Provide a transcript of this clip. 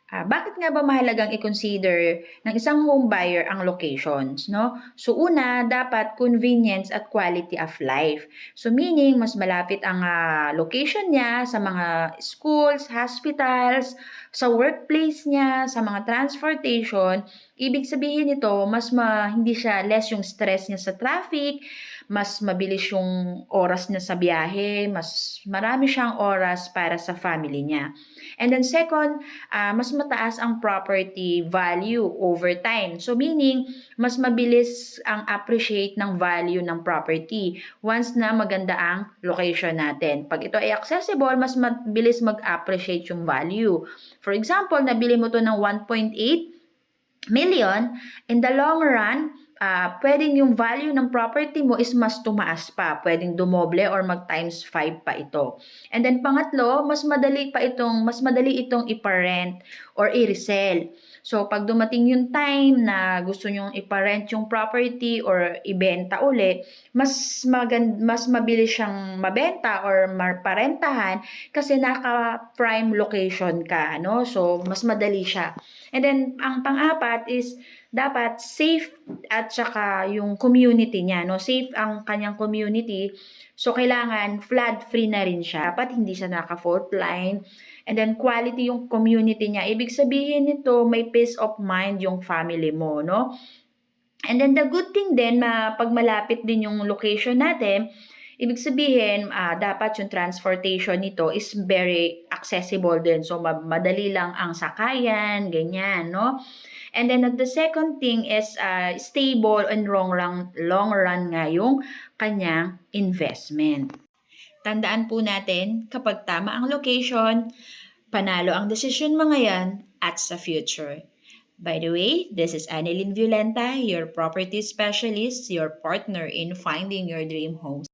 Bakit nga ba mahalagang i-consider ng isang home buyer ang locations, no? So una, dapat convenience at quality of life. So meaning, mas malapit ang location niya sa mga schools, hospitals, sa workplace niya, sa mga transportation. Ibig sabihin nito, hindi siya less yung stress niya sa traffic, mas mabilis yung oras niya sa biyahe, mas marami siyang oras para sa family niya. And then second, mas mataas ang property value over time. So meaning, mas mabilis ang appreciate ng value ng property once na maganda ang location natin. Pag ito ay accessible, mas mabilis mag-appreciate yung value. For example, nabili mo to ng 1.8 million, in the long run, pwedeng yung value ng property mo is mas tumaas pa. Pwedeng dumoble or mag times 5 pa ito. And then pangatlo, mas madali itong iparent or i-resell. So pag dumating yung time na gusto nyong iparent yung property or ibenta uli, mas mabilis siyang mabenta or maparentahan kasi naka-prime location ka, no? So mas madali siya. And then, ang pang-apat is, dapat safe at saka yung community niya, no? Safe ang kanyang community. So, kailangan flood-free na rin siya. Dapat hindi siya naka-fault line. And then, quality yung community niya. Ibig sabihin nito, may peace of mind yung family mo, no? And then, the good thing din, pag malapit din yung location natin, ibig sabihin, dapat yung transportation nito is very accessible din. So, madali lang ang sakayan, ganyan, no? And then, the second thing is stable and long run nga yung kanyang investment. Tandaan po natin, kapag tama ang location, panalo ang desisyon mo ngayon at sa future. By the way, this is Annalyn Violenta, your property specialist, your partner in finding your dream home.